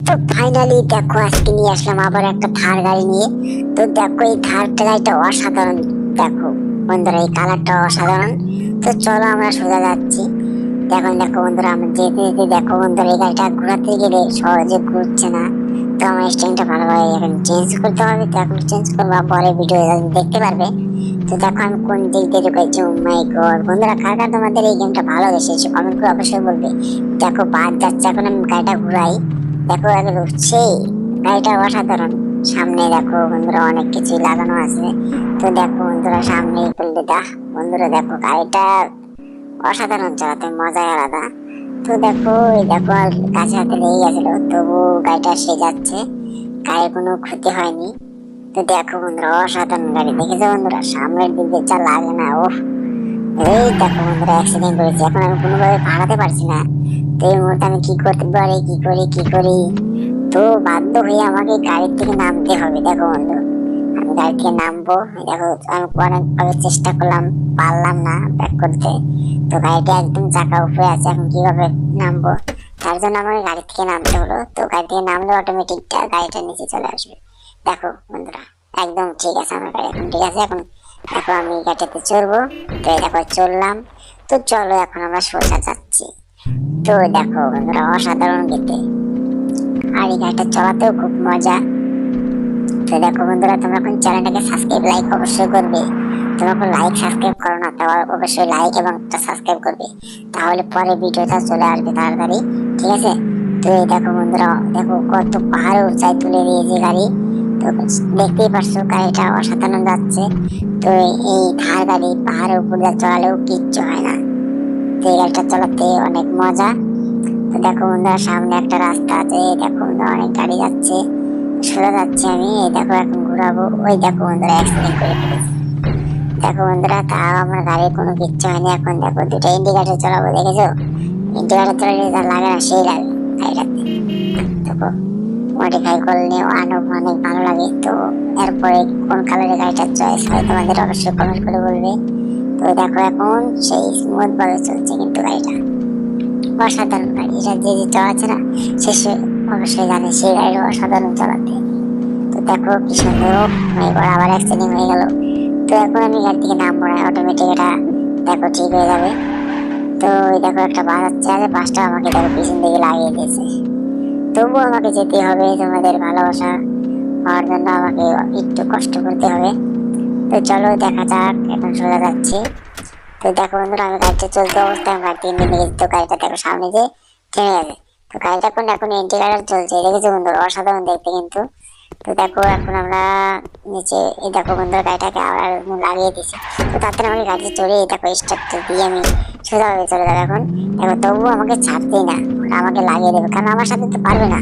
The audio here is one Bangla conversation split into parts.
তো ফাইনালি দেখো আজকে নিয়ে আসলাম আবার একটা থার গাড়ি নিয়ে। তো দেখো এই থার গাড়িটা অসাধারণ। দেখো বন্ধুরা এই কালারটা অসাধারণ। তো চলো আমরা সোজা যাচ্ছি। দেখো দেখো বন্ধুরা আমরা যেতে যেতে দেখো বন্ধুরা এই গাড়িটা ঘোরাতে গেলে সহজে ঘুরছে না। তো আমার স্ট্যান্ডটা ভালোভাবে এখন চেঞ্জ করতে হবে। তো এখন চেঞ্জ করবো, পরে ভিডিও দেখতে পারবে। তো দেখো আমি কোন দিক দিয়ে ঢুকাইছি। ও মাই গড বন্ধুরা, কার কার তোমাদের এই গেমটা ভালো লেগেছে কমেন্ট করে অবশ্যই বলবে। দেখো বাদ যাচ্ছে, এখন আমি গাড়িটা ঘুরাই। দেখো এগুলো সেই গাড়িটা অসাধারণ। সামনে দেখো বন্ধুরা অনেক কিছু লাগানো আছে। তো দেখো বন্ধুরা সামনে করলে বন্ধুরা দেখো গাড়িটা অসাধারণ, চালাতে মজাই আলাদা। তো দেখো এই দেখো আর কাছে হাতে লেগে গেছিল, তবু গাড়িটা সে যাচ্ছে, গাড়ির কোনো ক্ষতি হয়নি। তো দেখো বন্ধুরা অসাধারণ গাড়ি, দেখেছো বন্ধুরা সামনের দিকে যা লাগে না ও। এই দেখো বন্ধুরা অ্যাক্সিডেন্ট করেছি, এখন আমি কোনোভাবে ভাড়াতে পারছি না। তো এই মুহূর্তে আমি কি করতে পারি, কি করি। তো বাধ্য হয়ে আমাকে গাড়ি থেকে নামতে হবে। দেখো বন্ধু আমি গাড়ি থেকে নামবো। দেখো আমি অনেকভাবে চেষ্টা করলাম, পারলাম না ব্যাক করতে। তো গাড়িটা একদম চাকা উপরে আছে, এখন কিভাবে নামবো, তার জন্য আমাকে গাড়ি থেকে নামতে হলো। তো গাড়ি থেকে নামলে অটোমেটিক গাড়িটা নিচে চলে আসবে। দেখো বন্ধুরা একদম ঠিক আছে, আমার গাড়ি এখন ঠিক আছে। এখন দেখো আমি গাড়িটাতে চড়বো। তো এই দেখো চললাম। তো চলো এখন আমরা সোজা যাচ্ছি। তো দেখো বন্ধুরা অসাধারণ গেতে, আর এই গাড়িটা চলাতেও খুব মজা। তো দেখো বন্ধুরা তোমরা এখন চ্যানেলটাকে সাবস্ক্রাইব লাইক অবশ্যই করবে। তোমরা এখন লাইক সাবস্ক্রাইব করো না, তাহলে অবশ্যই লাইক এবং একটা সাবস্ক্রাইব করবে, তাহলে পরে ভিডিওটা চলে আসবে তাড়াতাড়ি, ঠিক আছে। তো এই দেখো বন্ধুরা দেখো কত পাহাড়ে উঁচাই তুলে দিয়েছে গাড়ি। তো দেখতেই পারছো গাড়িটা অসাধারণ যাচ্ছে। তো এই থার গাড়ি পাহাড়ের উপর দিয়ে চলালেও কিচ্ছু হয় না। তো এই গাড়িটা চালাতে অনেক মজা। তো দেখো বন্ধুরা সামনে একটা রাস্তা আছে, দেখো বন্ধুরা অনেক গাড়ি যাচ্ছে, সোজা যাচ্ছি আমি। এই দেখো এখন ঘুরাবো। ওই দেখো বন্ধুরা অ্যাক্সিডেন্ট করে ফেলেছি। দেখো বন্ধুরা তাও আমার গাড়ির কোনো কিচ্ছু হয়নি। এখন দেখো দুটো ইন্ডিকেটর চালাবো, দেখেছো ইন্ডিকেটর চালালে যা লাগে না সেই লাগে গাড়িটাতে। দেখো মডিফাই করলে অনেক ভালো লাগে। তো এরপরে কোন কালারের গাড়িটার চয়েস হয় তোমাদের অবশ্যই কমেন্ট করে বলবে। তো দেখো এখন সেই স্মুথ ভাবে চলছে কিন্তু গাড়িটা অসাধারণ গাড়ি। এটা যে চালাচ্ছে না সে অবশ্যই জানে সেই গাড়িটা অসাধারণ চালাতে। তো দেখো কি সুন্দর এবার আবার অ্যাক্সিডেন্ট হয়ে গেল। তো এখন আমি গাড়ি থেকে নামবো না, অটোমেটিক এটা দেখো ঠিক হয়ে যাবে। তো ওই দেখো একটা বাস যাচ্ছে, আছে বাসটা আমাকে দেখো পিছন দিকে লাগিয়ে দিয়েছে। তবুও আমাকে যেতে হবে, তোমাদের ভালোবাসা পাওয়ার জন্য আমাকে একটু কষ্ট করতে হবে। তো চলো দেখা যাক, এখন সোজা যাচ্ছি। তো দেখো বন্ধুরা আমি গাড়িটা চলতে অবস্থায় গাড়ি থেকে নেমে গেছি। তো গাড়িটা দেখো সামনে যে থেমে গেছে। তো গাড়িটা এখন ইন্ডিকেটর চলছে, দেখেছো বন্ধুরা অসাধারণ দেখতে কিন্তু। তো দেখো এখন আমরা নিচে এই দেখো বন্ধুরা গাড়িটাকে আবার লাগিয়ে দিচ্ছি। তো তাড়াতাড়ি আমাকে গাড়িতে চড়ে এই দেখো স্টার্টটা দিয়ে আমি সোজাভাবে চলে যাবো। এখন দেখো তবুও আমাকে ছাড়তেই না, ওরা আমাকে লাগিয়ে দেবে, কারণ আমার সাথে তো পারবে না,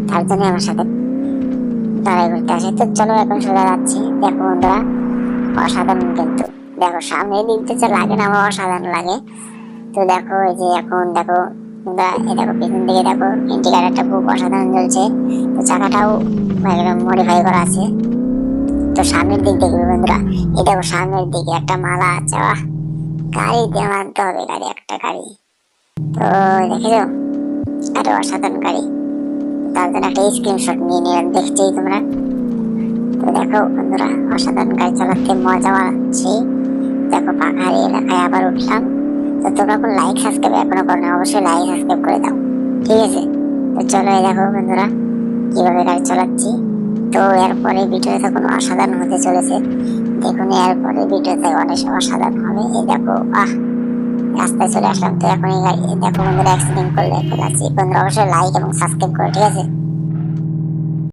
তার জন্য আমার সাথে লড়াই করতে আসে। তো চলো এখন সোজা যাচ্ছি। দেখো বন্ধুরা অসাধারণ কিন্তু, দেখো সামনে দিক দিয়ে লাগে না আমার অসাধারণ লাগে। তো দেখো এই যে এখন দেখো বন্ধুরা এই দেখো পিছন দিকে দেখো ইন্ডিকেটরটা খুব অসাধারণ জ্বলছে। তো চাকাটাও মডিফাই করা আছে। তো সামনের দিক দেখবে বন্ধুরা, এই দেখো সামনের দিকে একটা মালা আছে, গাড়ি দিয়ে মানতে হবে, গাড়ি একটা গাড়ি। তো দেখেছো আরো অসাধারণ গাড়ি, তার জন্য একটা স্ক্রিনশট নিয়ে নিলাম, দেখছেই তোমরা। তো দেখো বন্ধুরা অসাধারণ গাড়ি চালাতে মজা পাচ্ছি। দেখো পাহাড়ি এলাকায় আবার উঠলাম। তো তোমরা কোন লাইক সাবস্ক্রাইব এখনো করো না, অবশ্যই লাইক সাবস্ক্রাইব করে দাও, ঠিক আছে। তো চলো এই দেখো বন্ধুরা কিভাবে গাড়ি চালাচ্ছি। তো এরপরে ভিডিওটা কোনো অসাধারণ হতে চলেছে, দেখুন এরপরে ভিডিওতে অনেক অসাধারণ হবে। এই দেখো রাস্তায় চলে আসলাম। তো এখন এই গাড়ি দেখো বন্ধুরা অ্যাক্সিডেন্ট করলে ফেলাচ্ছি। বন্ধুরা অবশ্যই লাইক এবং সাবস্ক্রাইব করো, ঠিক আছে।